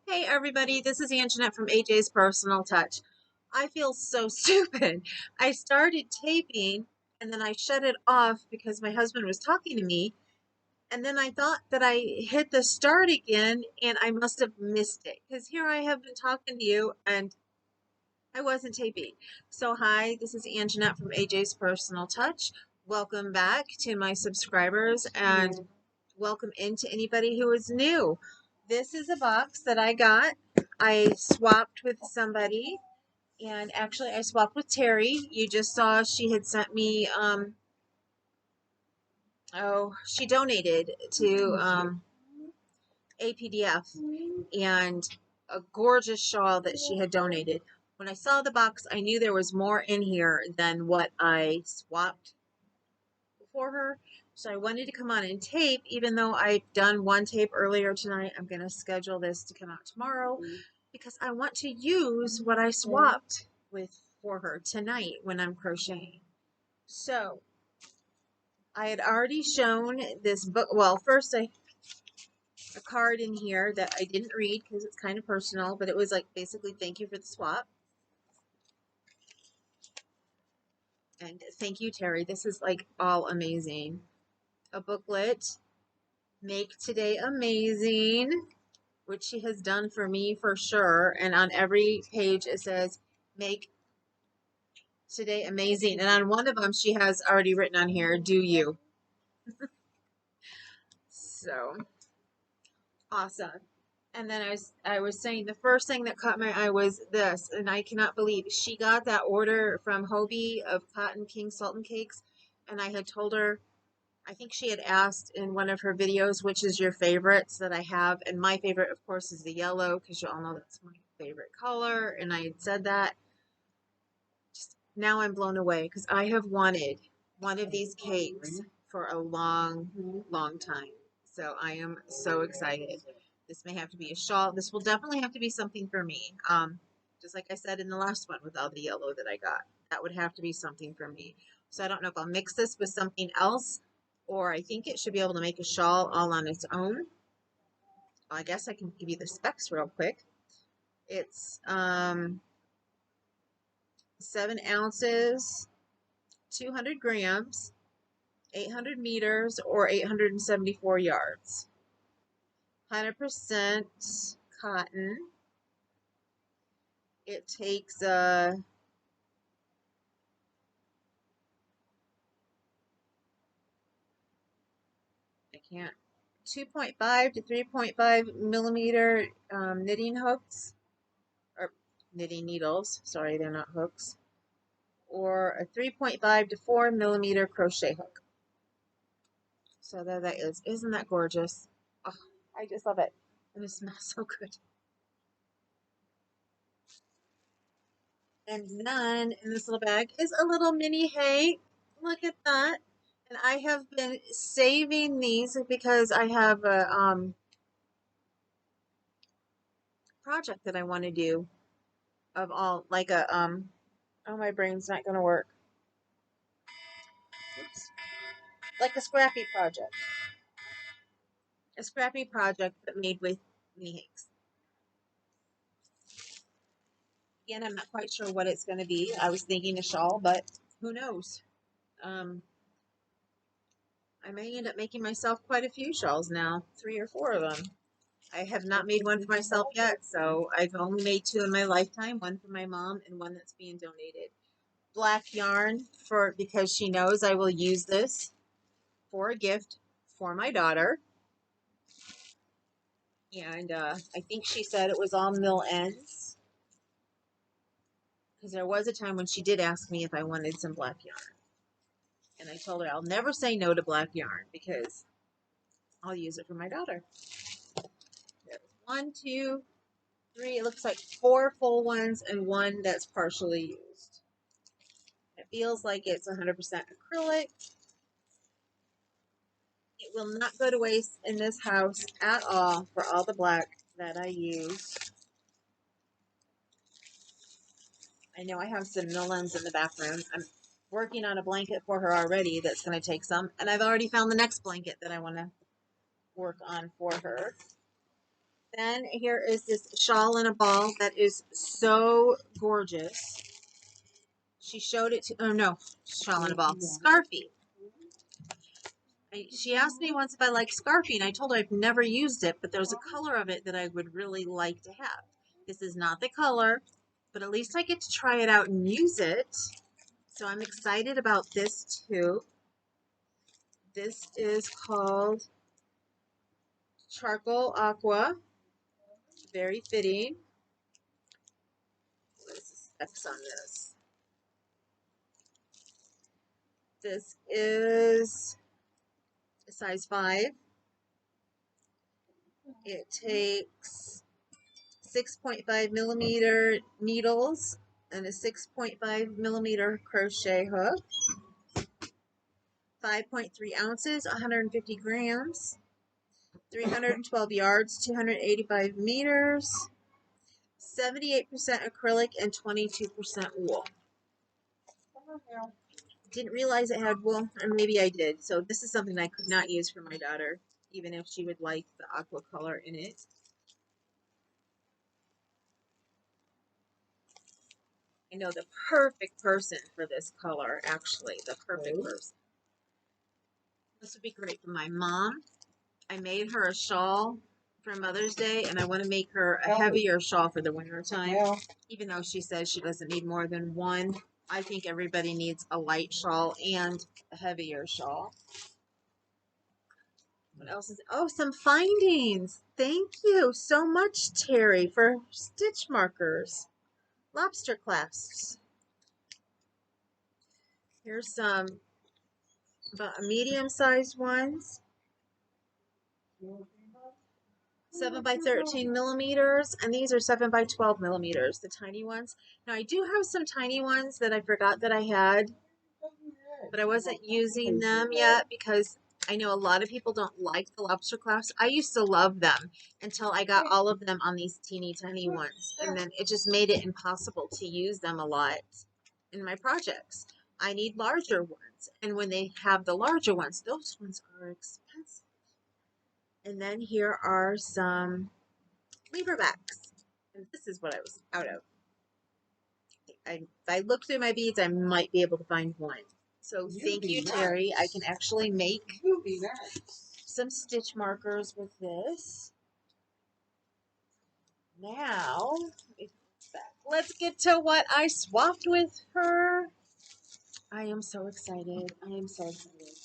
Hey everybody, this is Anjanette from AJ's Personal Touch. I feel so stupid. I started taping and then I shut it off because my husband was talking to me. And then I thought that I hit the start again and I must have missed it because here I have been talking to you and I wasn't taping. So, hi, this is Anjanette from AJ's Personal Touch. Welcome back to my subscribers and welcome into anybody who is new. This is a box that I got. I swapped with somebody, and actually I swapped with Teri. You just saw she had sent me she donated to a PDF and a gorgeous shawl that she had donated. When I saw the box, I knew there was more in here than what I swapped for her. So I wanted to come on and tape, even though I've done one tape earlier tonight. I'm going to schedule this to come out tomorrow because I want to use what I swapped with for her tonight when I'm crocheting. So I had already shown this book. Well, first a card in here that I didn't read because it's kind of personal, but it was like basically thank you for the swap. And thank you, Teri. This is like all amazing. A booklet, Make Today Amazing, which she has done for me for sure. And on every page it says, make today amazing. And on one of them, she has already written on here, do you. So awesome. And then I was saying the first thing that caught my eye was this, and I cannot believe she got that order from Hobie of Cotton King Sultan Cakes. And I had told her, I think she had asked in one of her videos, which is your favorites that I have. And my favorite, of course, is the yellow, because you all know that's my favorite color. And I had said that. Just now I'm blown away because I have wanted one of these cakes for a long, long time. So I am so excited. This may have to be a shawl. This will definitely have to be something for me. Just like I said in the last one with all the yellow that I got, that would have to be something for me. So I don't know if I'll mix this with something else, or I think it should be able to make a shawl all on its own. I guess I can give you the specs real quick. It's 7 ounces, 200 grams, 800 meters, or 874 yards. 100% cotton. It takes I can't 2.5 to 3.5 millimeter knitting hooks, or knitting needles. Sorry, they're not hooks. Or a 3.5 to 4 millimeter crochet hook. So there that is. Isn't that gorgeous? Oh, I just love it. And it smells so good. And then in this little bag is a little mini hay. Look at that. And I have been saving these because I have a project that I want to do of all, like a, oh, my brain's not going to work. Oops. Like a scrappy project. A scrappy project but made with mini hakes. Again, I'm not quite sure what it's going to be. I was thinking a shawl, but who knows? I may end up making myself quite a few shawls now, 3 or 4 of them. I have not made one for myself yet, so I've only made 2 in my lifetime, one for my mom and one that's being donated. Black yarn because she knows I will use this for a gift for my daughter. And I think she said it was all mill ends, because there was a time when she did ask me if I wanted some black yarn. And I told her I'll never say no to black yarn because I'll use it for my daughter. There's 1, 2, 3, it looks like 4 full ones and 1 that's partially used. It feels like it's 100% acrylic. It will not go to waste in this house at all for all the black that I use. I know I have some Millens in the bathroom. I'm working on a blanket for her already that's going to take some. And I've already found the next blanket that I want to work on for her. Then here is this shawl in a ball that is so gorgeous. She showed it to, oh no, shawl in a ball, Scarfie. She asked me once if I like Scarfie, and I told her I've never used it, but there's a color of it that I would really like to have. This is not the color, but at least I get to try it out and use it. So I'm excited about this too. This is called Charcoal Aqua. Very fitting. What is the specs on this? This is a size 5. It takes 6.5 millimeter needles and a 6.5 millimeter crochet hook. 5.3 ounces, 150 grams. 312 yards, 285 meters. 78% acrylic and 22% wool. Didn't realize it had wool, or maybe I did. So this is something I could not use for my daughter, even if she would like the aqua color in it. I know the perfect person for this color, actually, the perfect person. This would be great for my mom. I made her a shawl for Mother's Day, and I want to make her a heavier shawl for the winter time. Even though she says she doesn't need more than one, I think everybody needs a light shawl and a heavier shawl. What else is, oh, some findings. Thank you so much, Teri, for stitch markers. Lobster clasps. Here's some medium-sized ones. 7 by 13 millimeters, and these are 7 by 12 millimeters, the tiny ones. Now I do have some tiny ones that I forgot that I had, but I wasn't using them yet because I know a lot of people don't like the lobster clasps. I used to love them until I got all of them on these teeny tiny ones, and then it just made it impossible to use them a lot in my projects. I need larger ones, and when they have the larger ones, those ones are expensive. And then here are some lever backs. And this is what I was out of. If I look through my beads, I might be able to find one. So thank you, Teri. I can actually make some stitch markers with this. Now, let's get to what I swapped with her. I am so excited. I am so excited.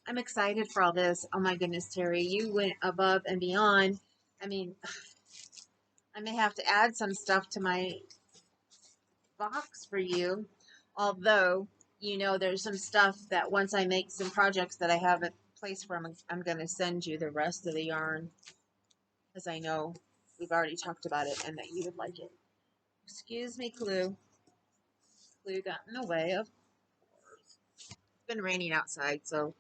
I'm excited for all this. Oh my goodness, Teri, you went above and beyond. I mean, I may have to add some stuff to my box for you. Although, you know, there's some stuff that once I make some projects that I have a place for, I'm going to send you the rest of the yarn. Because I know we've already talked about it and that you would like it. Excuse me, Clue. Clue got in the way of. It's been raining outside, so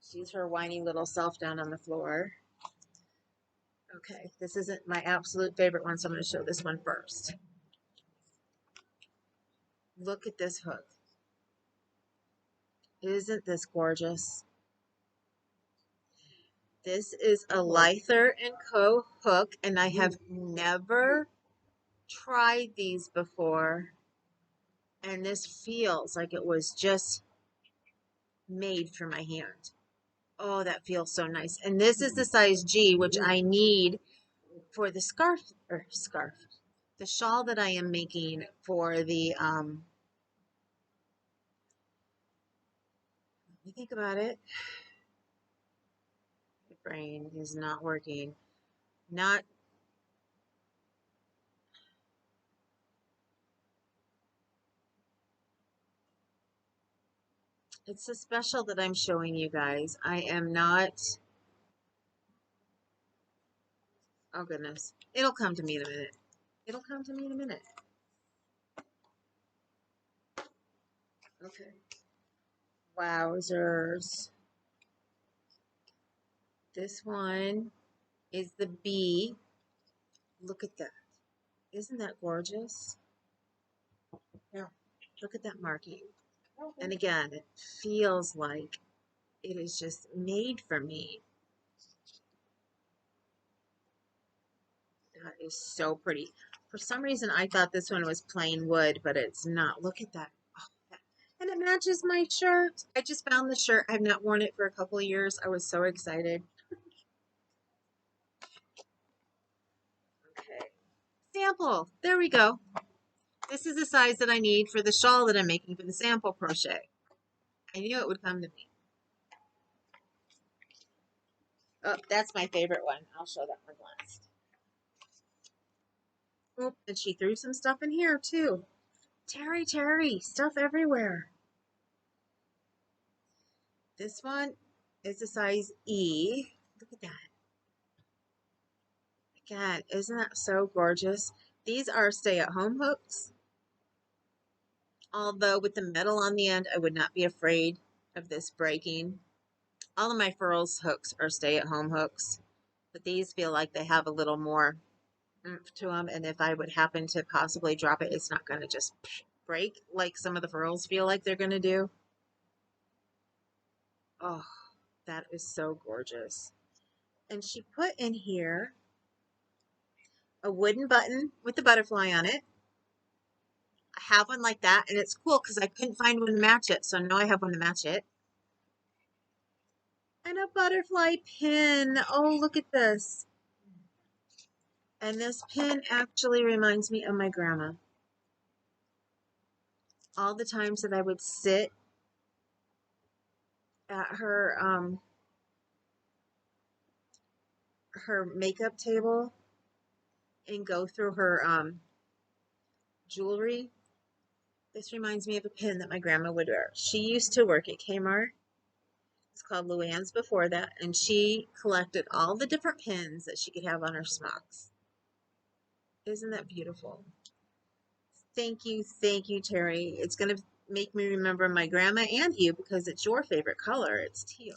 she's her whiny little self down on the floor. Okay, this isn't my absolute favorite one, so I'm going to show this one first. Look at this hook. Isn't this gorgeous? This is a Lither & Co. hook, and I have never tried these before. And this feels like it was just made for my hand. Oh, that feels so nice. And this is the size G, which I need for the the shawl that I am making for the, let me think about it. My brain is not working. It's a special that I'm showing you guys. I am not, oh goodness. It'll come to me in a minute. It'll come to me in a minute. Okay. Wowzers. This one is the B. Look at that. Isn't that gorgeous? Yeah. Look at that marking. And again, it feels like it is just made for me. That is so pretty. For some reason, I thought this one was plain wood, but it's not. Look at that. Oh, and it matches my shirt. I just found the shirt. I've not worn it for a couple of years. I was so excited. Okay. Sample. There we go. This is the size that I need for the shawl that I'm making for the sample crochet. I knew it would come to me. Oh, that's my favorite one. I'll show that one last. Oh, and she threw some stuff in here too. Teri, stuff everywhere. This one is a size E. Look at that. Again, isn't that so gorgeous? These are stay-at-home hooks. Although with the metal on the end, I would not be afraid of this breaking. All of my furls hooks are stay-at-home hooks, but these feel like they have a little more oomph to them, and if I would happen to possibly drop it, it's not going to just break like some of the furls feel like they're going to do. Oh, that is so gorgeous. And she put in here a wooden button with the butterfly on it. I have one like that, and it's cool because I couldn't find one to match it, so now I have one to match it. And a butterfly pin. Oh, look at this. And this pin actually reminds me of my grandma. All the times that I would sit at her makeup table and go through her jewelry. This reminds me of a pin that my grandma would wear. She used to work at Kmart. It's called Luann's before that, and she collected all the different pins that she could have on her smocks. Isn't that beautiful? Thank you, Teri. It's going to make me remember my grandma and you because it's your favorite color. It's teal.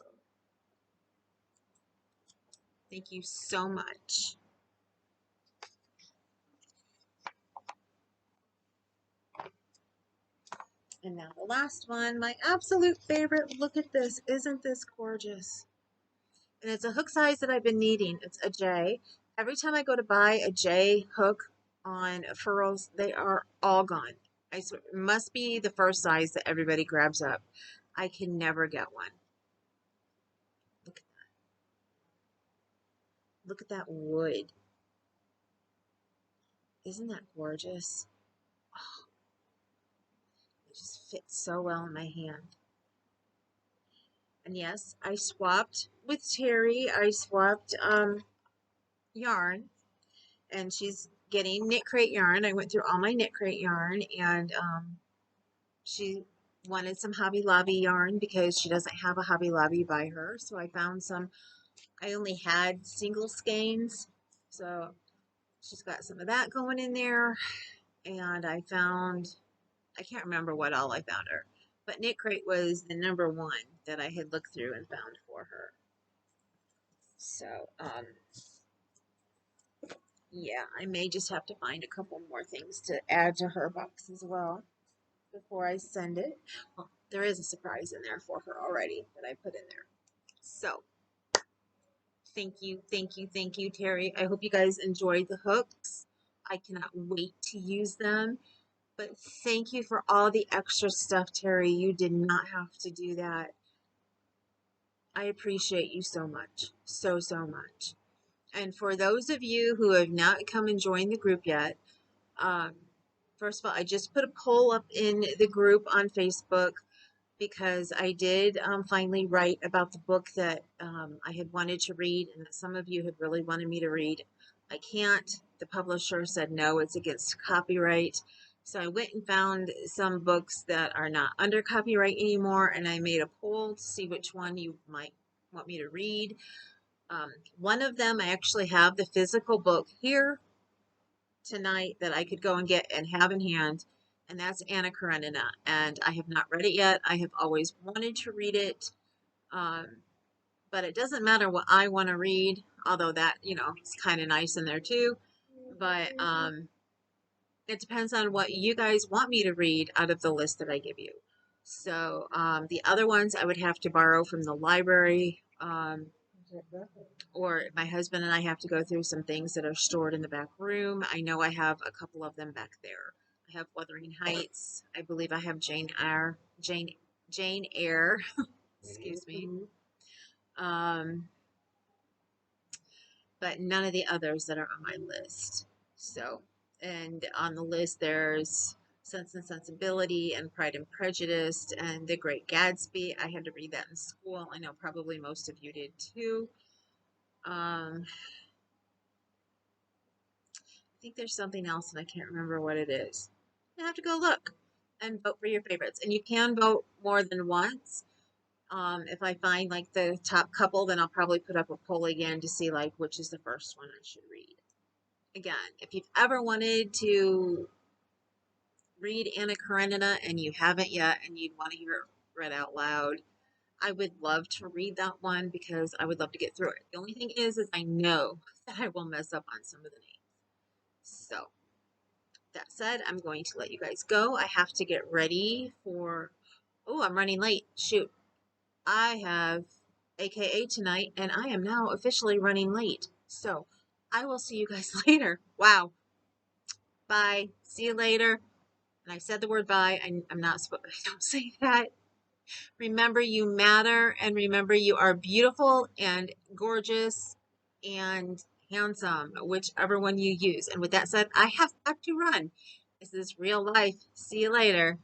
Thank you so much. And now the last one, my absolute favorite. Look at this. Isn't this gorgeous? And it's a hook size that I've been needing. It's a J. Every time I go to buy a J hook on furls, they are all gone. I swear, it must be the first size that everybody grabs up. I can never get one. Look at that. Look at that wood. Isn't that gorgeous? Oh, it just fits so well in my hand. And yes, I swapped with Teri. I swapped yarn, and she's getting Knit Crate yarn. I went through all my Knit Crate yarn, and she wanted some Hobby Lobby yarn because she doesn't have a Hobby Lobby by her. So I found some. I only had single skeins, so she's got some of that going in there. And I found, I can't remember what all I found her, but Knit Crate was the number one that I had looked through and found for her. So, yeah, I may just have to find a couple more things to add to her box as well before I send it. Well, there is a surprise in there for her already that I put in there. So, thank you, Teri. I hope you guys enjoyed the hooks. I cannot wait to use them. But thank you for all the extra stuff, Teri. You did not have to do that. I appreciate you so much. So, so much. And for those of you who have not come and joined the group yet, um, first of all, I just put a poll up in the group on Facebook because I did finally write about the book that I had wanted to read and that some of you had really wanted me to read. I can't. The publisher said no, it's against copyright. So I went and found some books that are not under copyright anymore, and I made a poll to see which one you might want me to read. One of them, I actually have the physical book here tonight that I could go and get and have in hand, and that's Anna Karenina. And I have not read it yet. I have always wanted to read it, but it doesn't matter what I want to read, although that, you know, it's kind of nice in there too. But it depends on what you guys want me to read out of the list that I give you. So the other ones I would have to borrow from the library. or my husband and I have to go through some things that are stored in the back room. I know I have a couple of them back there. I have Wuthering Heights. I believe I have Jane Eyre. Excuse me. But none of the others that are on my list. So, and on the list there's Sense and Sensibility and Pride and Prejudice and The Great Gatsby. I had to read that in school. I know probably most of you did too. I think there's something else and I can't remember what it is. You have to go look and vote for your favorites. And you can vote more than once. If I find like the top couple, then I'll probably put up a poll again to see like which is the first one I should read. Again, if you've ever wanted to read Anna Karenina and you haven't yet and you'd want to hear it read out loud, I would love to read that one because I would love to get through it. The only thing is I know that I will mess up on some of the names. So, that said, I'm going to let you guys go. I have to get ready for, oh, I'm running late. Shoot. I have AKA tonight and I am now officially running late. So, I will see you guys later. Wow. Bye. See you later. And I said the word bye. I'm not supposed, I don't say that. Remember you matter and remember you are beautiful and gorgeous and handsome, whichever one you use. And with that said, I have got to run. This is real life. See you later.